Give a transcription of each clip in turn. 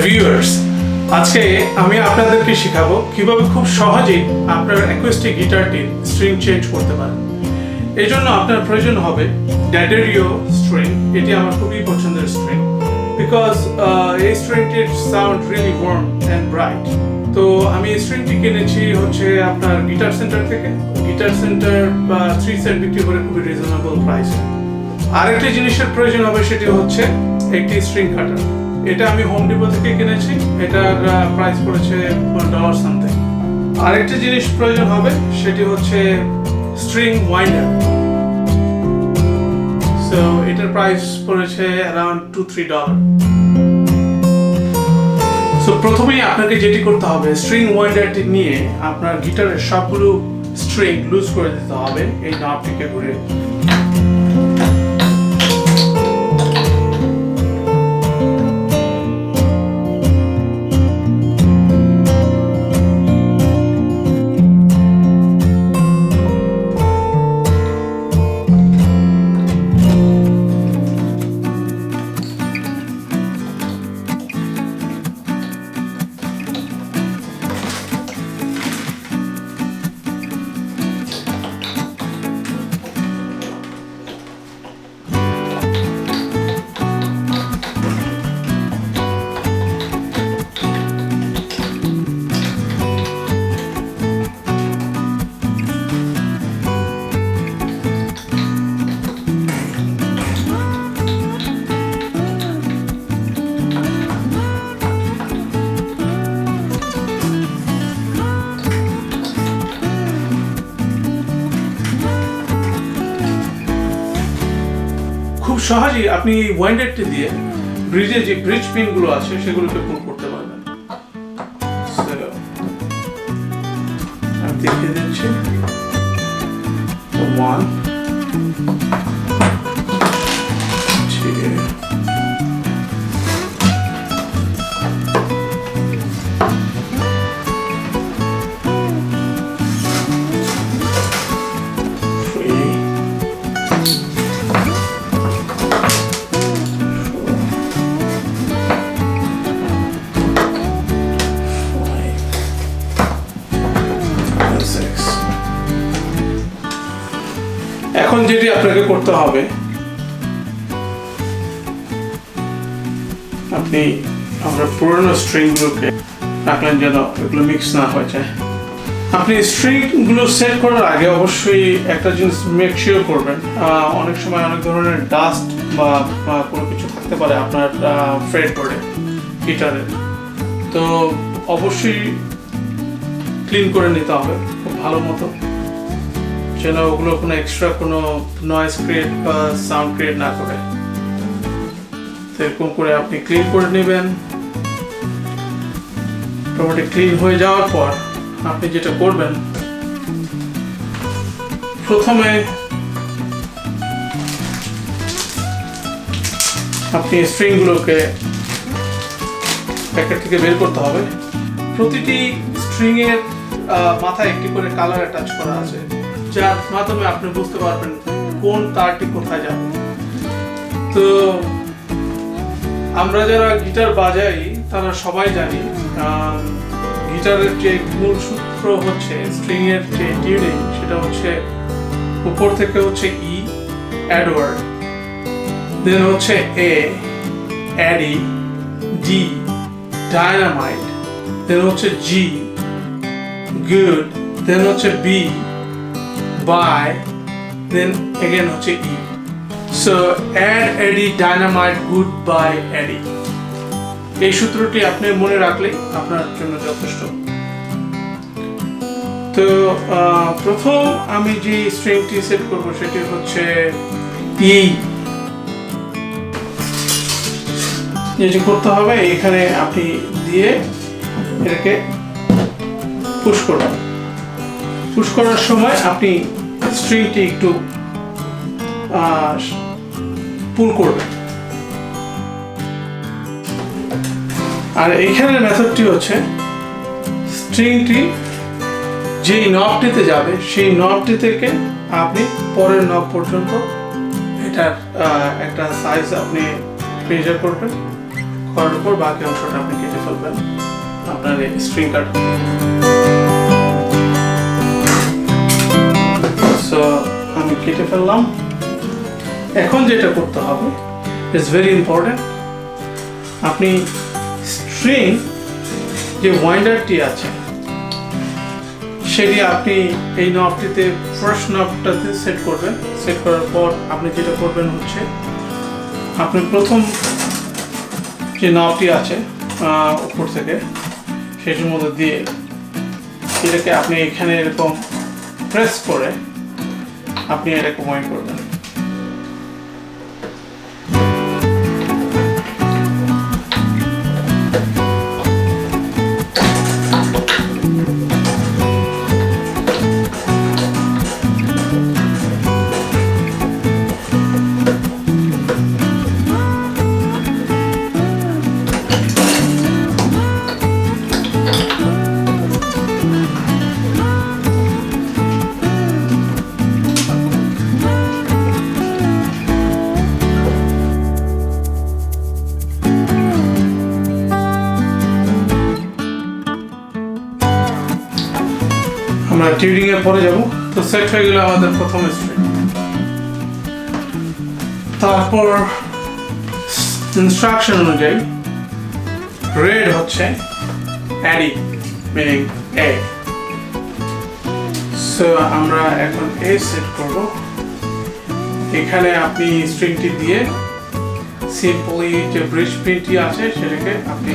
Viewers, আজকে আমি আপনাদেরকে শেখাবো কিভাবে খুব সহজেই আপনার অ্যাকুস্টিক গিটারটির স্ট্রিং চেঞ্জ করতে পারেন। এই জন্য আপনার প্রয়োজন হবে ড্যাডেরিও স্ট্রিং। এটি আমার খুবই পছন্দের স্ট্রিং, বিকজ এই স্ট্রিংটির sound really warm and bright. তো আমি এই স্ট্রিংটি কিনেছি হচ্ছে আপনার গিটার সেন্টার থেকে। গিটার সেন্টার 3 সেট বিক্রি করে খুবই রিজনেবল প্রাইস। আরেকটি জিনিসের প্রয়োজন হবে, সেটি হচ্ছে একটি স্ট্রিং কাটার। এটা আমি হোম ডিপো থেকে কিনেছি, এটার প্রাইস পড়েছে $1 সামথিং। আরেকটি জিনিস প্রয়োজন হবে, সেটি হচ্ছে স্ট্রিং ওয়াইন্ডার। সো এটার প্রাইস পড়েছে অ্যারাউন্ড $2-3। সো প্রথমেই আপনাকে যেটি করতে হবে, স্ট্রিং ওয়াইন্ডারটি নিয়ে আপনার গিটারের সবগুলো স্ট্রিং লুজ করে দিতে হবে এই নবটিকে ঘুরে। খুব সহজেই আপনি ওয়াইন্ডারটি দিয়ে ব্রিজে যে ব্রিজ পিনগুলো আছে সেগুলোকে পুল করতে পারবেন। আমি দেখিয়ে দিচ্ছি। 1 2 এখন যেটি আপনাকে করতে হবে, আপনি আমরা পুরনো স্ট্রিংগুলোকে রাখলেন যেন এগুলো মিক্স না হয়ে যায়। আপনি স্ট্রিংগুলো সেট করার আগে অবশ্যই একটা জিনিস মেক শিওর করবেন, অনেক সময় অনেক ধরনের ডাস্ট বা কোনো কিছু থাকতে পারে আপনার ফ্রেটবোর্ডে গিটারের। তো অবশ্যই ক্লিন করে নিতে হবে খুব ভালো মতো, যেন ওগুলো কোনো এক্সট্রা কোনো নয়েজ ক্রিয়েট বা সাউন্ড ক্রিয়েট না করে। এরকম করে আপনি ক্লিন করে নেবেন। মোটামুটি ক্লিন হয়ে যাওয়ার পর আপনি যেটা করবেন, প্রথমে আপনি স্ট্রিংগুলোকে প্যাকেট থেকে বের করতে হবে। প্রতিটি স্ট্রিংয়ের মাথায় একটি করে কালার অ্যাটাচ করা আছে, যার মাধ্যমে আপনি বুঝতে পারবেন কোন তারটি কোথায় যাবে। তো আমরা যারা গিটার বাজাই তারা সবাই জানি গিটারের যে মূল সূত্র হচ্ছে স্ট্রিং এর যে টিউনিং, সেটা হচ্ছে উপর থেকে হচ্ছে ই অ্যাডওয়ার্ড, দেন হচ্ছে এ অ্যাডি, ডি ডায়নামাইট, দেন হচ্ছে জি গুড, দেন হচ্ছে বি by, then again হচ্ছে E. So add Eddie dynamite good by Eddie. এই সূত্রটি আপনি মনে রাখলেই আপনার জন্য যথেষ্ট। তো প্রথম আমি যে স্ট্রিংটি সেট করব সেটি হচ্ছে E। যেটি করতে হবে, এখানে আপনি দিয়ে এটাকে পুশ করবেন। পুশ করার সময় আপনি স্ট্রিংটি একটু পুল করবেন। আর এইখানের মেথডটি হচ্ছে স্ট্রিংটি যেই নবটিতে যাবে সেই নবটি থেকে আপনি পরের নব পর্যন্ত এটার একটা সাইজ আপনি মেজার করবেন, করার পর বাকি অংশটা আপনি কেটে ফেলবেন আপনার এই স্ট্রিং কাট। সো আমি কেটে ফেললাম। এখন যেটা করতে হবে ইজ ভেরি ইম্পর্টেন্ট, আপনি স্ট্রিং যে ওয়াইন্ডারটি আছে সেটি আপনি এই নবটিতে ফার্স্ট নবটাতে সেট করবেন। সেট করার পর আপনি যেটা করবেন হচ্ছে আপনি প্রথম যে নবটি আছে উপর থেকে সেটির মধ্যে দিয়ে এটাকে আপনি এখানে এরকম প্রেস করে আপনি এটাকে ওয়াইন্ড করবেন। আমরা টিউনিং এর পরে যাব। তো সেট হয়ে গেল আমাদের প্রথম স্ট্রিং। তারপর ইনস্ট্রাকশন অনুযায়ী রেড হচ্ছে অ্যাডি মিনিং এ। সো আমরা এখন এ সেট করব। এখানে আপনি স্ট্রিংটি দিয়ে সিম্পলি যে ব্রিজ পিনটি আছে সেটাকে আপনি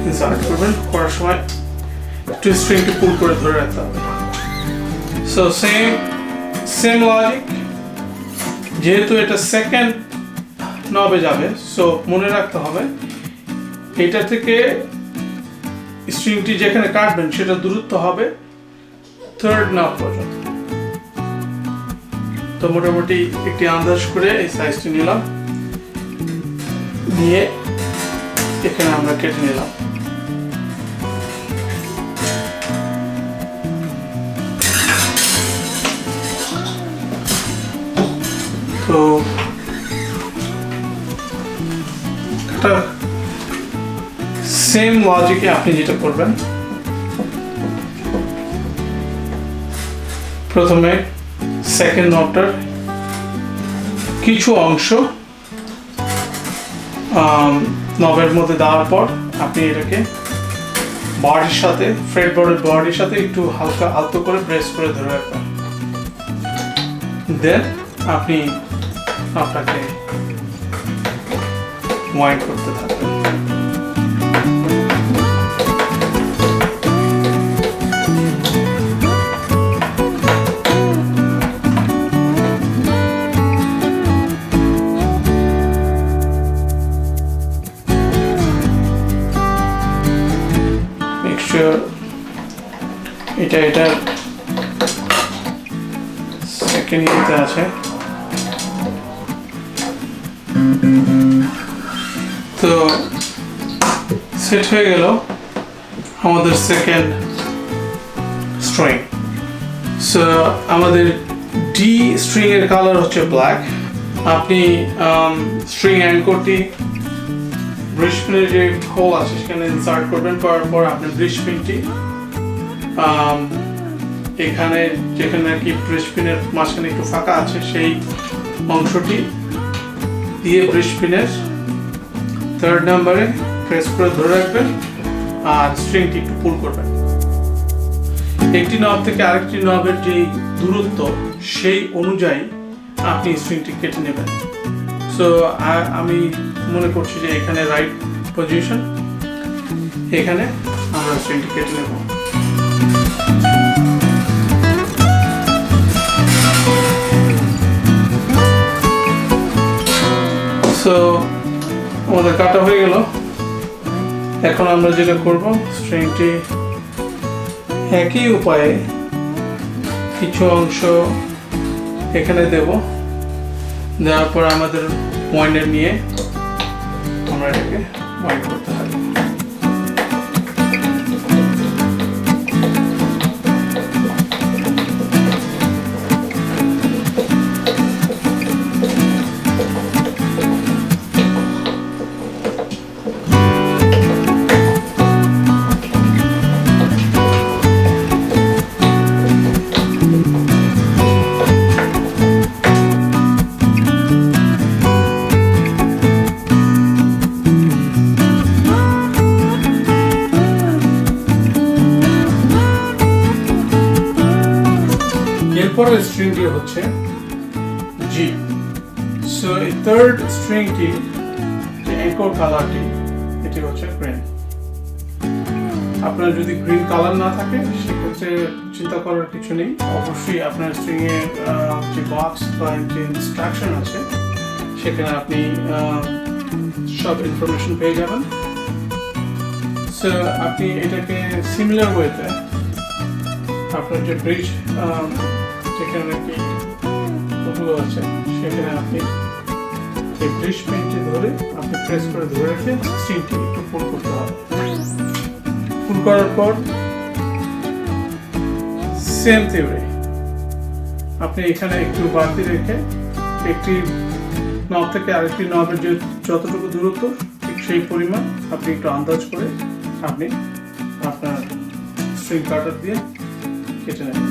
ইনসার্ট করবেন। করার সময় একটু স্ট্রিংটি পুল করে ধরে রাখতে হবে। সো সেম লজিক, যেহেতু এটা সেকেন্ড নবে যাবে সো মনে রাখতে হবে এটা থেকে স্ট্রিংটি যেখানে কাটবেন সেটা দূরত্ব হবে থার্ড নব পর্যন্ত। তো মোটামুটি একটি আন্দাজ করে এই সাইজটি নিলাম, নিয়ে এখানে আমরা কেটে নিলাম। তো সেম লজিকে আপনি যেটা করবেন, প্রথমে সেকেন্ড নবটার কিছু অংশ নবের মধ্যে দেওয়ার পর আপনি এটাকে বডির সাথে ফ্রেটবোর্ডের বডির সাথে একটু হালকা আলতো করে প্রেস করে ধরে রাখবেন। দেন আপনি আপনাকে ওয়াইন্ড করতে থাকবেন। মেক শিওর এটা সেকেন্ড ইয়েতে আছে। তো সেট হয়ে গেল আমাদের সেকেন্ড স্ট্রিং। সো আমাদের ডি স্ট্রিং এর কালার হচ্ছে ব্ল্যাক। আপনি স্ট্রিং অ্যাঙ্করটি ব্রিজ পিনের যে হোল আছে সেখানে ইনসার্ট করবেন। করার পর আপনি ব্রিজ পিনটি এখানে যেখানে আর কি ব্রিজ পিনের মাঝখানে একটু ফাঁকা আছে সেই অংশটি দিয়ে ব্রিজ পিনের থার্ড নাম্বারে প্রেস করে ধরে রাখবেন আর স্ট্রিংটি একটু পুল করবেন। একটি নব থেকে আরেকটি নবের যে দূরত্ব সেই অনুযায়ী আপনি স্ট্রিংটি কেটে নেবেন। সো আমি মনে করছি যে এখানে রাইট পজিশন, এখানে আমরা স্ট্রিংটি কেটে নেব। সো আমাদের কাটা হয়ে গেল। এখন আমরা যেটা করব, স্ট্রিংটি একই উপায়ে কিছু অংশ এখানে দেব। দেওয়ার পর আমাদের ওয়াইন্ডার নিয়ে আমরা এটাকে ওয়াইন্ড করতে হবে। স্ট্রিংটি হচ্ছে জি। সো এই থার্ড স্ট্রিংটি যে অ্যাঙ্কর কালারটি এটি হচ্ছে গ্রিন। আপনার যদি গ্রিন কালার না থাকে সেক্ষেত্রে চিন্তা করার কিছু নেই, অবশ্যই আপনার স্ট্রিং এর যে বক্স বা যে ইনস্ট্রাকশন আছে সেখানে আপনি সব ইনফরমেশন পেয়ে যাবেন। সো আপনি এটাকে সিমিলার ওয়েতে আপনার যে ব্রিজ যেখানে নাকি ওগুলো আছে সেখানে আপনি এই ব্রিজ পেনটি ধরে আপনি প্রেস করে ধরে রেখে স্ট্রিংটি একটু পুল করতে হবে। পুল করার পর সেম থিওরি আপনি এখানে একটু বাড়তি রেখে একটি নব থেকে আরেকটি নবের যে যতটুকু দূরত্ব ঠিক সেই পরিমাণ আপনি একটু আন্দাজ করে আপনি আপনার স্ট্রিং কাটার দিয়ে কেটে নেবেন।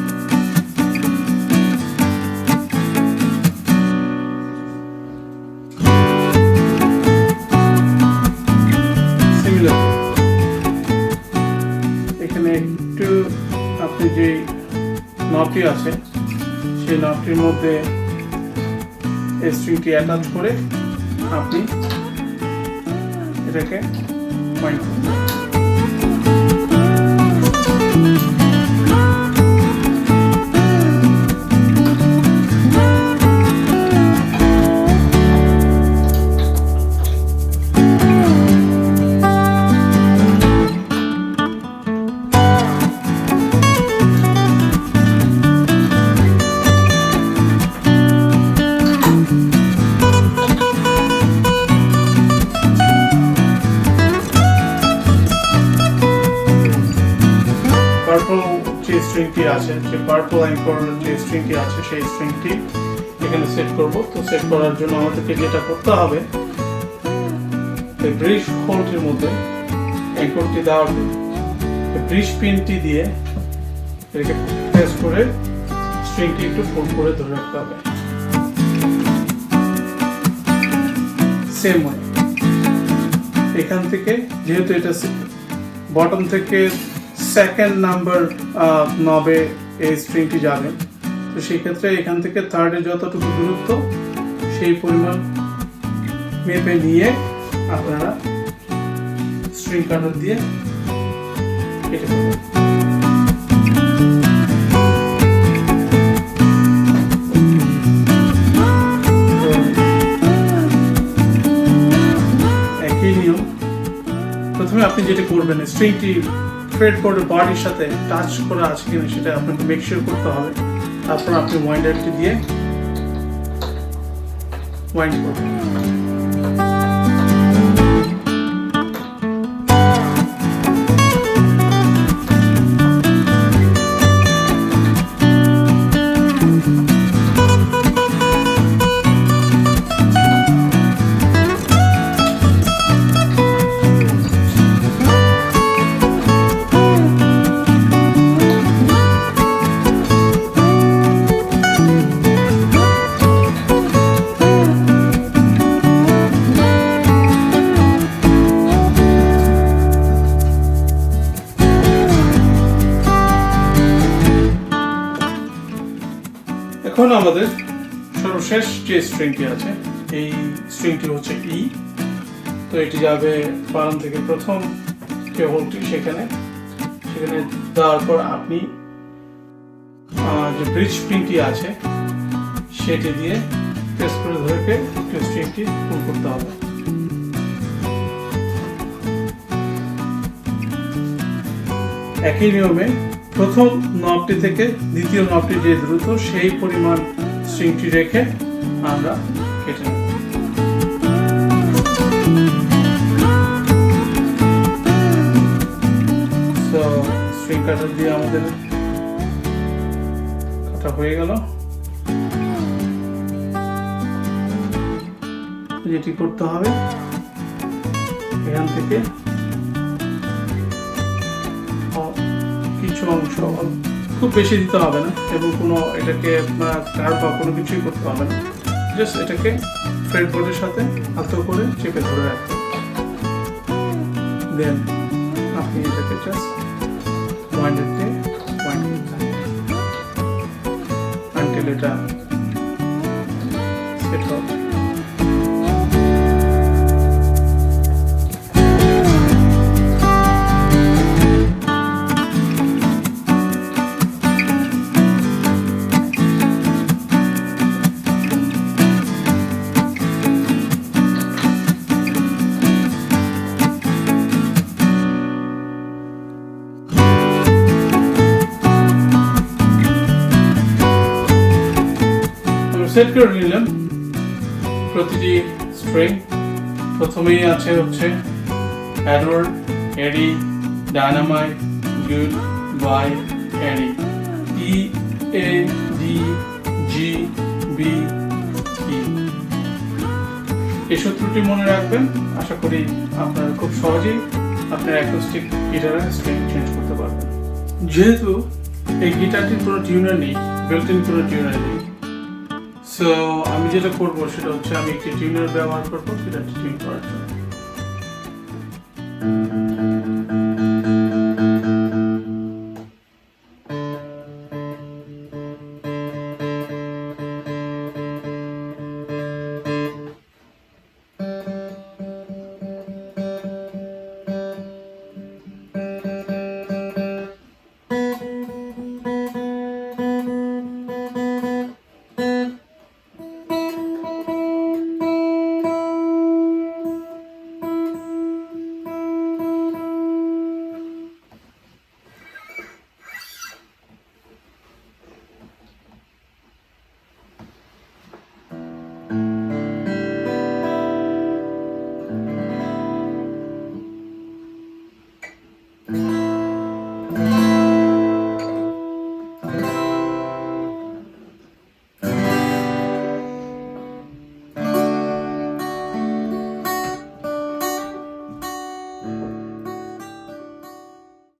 সিমিলার এখানে একটু আপনি যে নবটি আছে সেই নবটির মধ্যে এই স্ট্রিংটি অ্যাটাচ করে আপনি এটাকে পয়েন্ট করবেন। স্ট্রিংটি আছে যে পার্পল অ্যাঙ্কর যে স্ট্রিংটি আছে সেই স্ট্রিংটি এখানে সেট করব। তো সেট করার জন্য আমাদেরকে যেটা করতে হবে এই ব্রিজ হোলটির মধ্যে অ্যাঙ্করটি দেওয়ার ব্রিজ পিনটি দিয়ে এটাকে প্রেস করে স্ট্রিংটি একটু পুল করে ধরে রাখতে হবে। সেম ওয়ে এখান থেকে যেহেতু এটা বটম থেকে সেকেন্ড নাম্বার নবে এই স্ট্রিংটি যাবে, তো সেই ক্ষেত্রে এখান থেকে থার্ডে যতটুকু দূরত্ব সেই পরিমাণ মেপে নিয়ে আপনারা স্ট্রিং কাটার দিয়ে কেটে দেবেন। একই নিয়ম, প্রথমে আপনি যেটা করবেন স্ট্রিংটি ফ্রেডবোর্ডের বডির সাথে টাচ করা আছে কিনা সেটা আপনাকে মেক শিওর করতে হবে। তারপর আপনি ওয়াইন্ডারটি দিয়ে ওয়াইন্ড করবেন। এখন আমাদের সর্বশেষ যে স্ট্রিংটি আছে এই স্ট্রিংটি হচ্ছে ই। তো এটি যাবে বারাম থেকে প্রথম যে হোলটি সেখানে দেওয়ার পর আপনি যে ব্রিজ পিনটি আছে সেটি দিয়ে প্রেস করে ধরে স্ট্রিংটি পুল করতে হবে। একই নিয়মে প্রথম নবটি থেকে দ্বিতীয় নবটি যে দ্রুত সেই পরিমাণ স্ট্রিংটি রেখে আমরা কেটে নেব। সো স্ট্রিং কাটার দিয়ে আমাদের কাটা হয়ে গেল। যেটি করতে হবে এখান থেকে কিছু অংশ খুব বেশি দিতে হবে না এবং কোনো এটাকে কার বা কোনো কিছুই করতে হবে না, জাস্ট এটাকে ফ্রেডবোর্ডের সাথে আলতো করে চেপে ধরে রাখতে। দেন আপনি এটাকে জাস্ট ওয়াইন্ডার দিয়ে ওয়াইন্ড করতে হবে আনটিল তাহলে এটা সেট হবে। সেট করে নিলাম প্রতিটি স্ট্রিং। প্রথমেই আছে হচ্ছে অ্যাডওয়ার, Eddie, dynamite, good, bye, Eddie, E, A, D, G, B, E. এই সূত্রটি মনে রাখবেন। আশা করি আপনারা খুব সহজেই আপনার অ্যাকুস্টিক গিটারের স্ট্রিং চেঞ্জ করতে পারবেন। যেহেতু এই গিটারটির কোনো টিউনার নেই, বিল্ট-ইন কোনো টিউনার নেই, সো আমি যেটা করবো সেটা হচ্ছে আমি একটি টিউনার ব্যবহার করবো গিটারটি টিউন করার জন্য।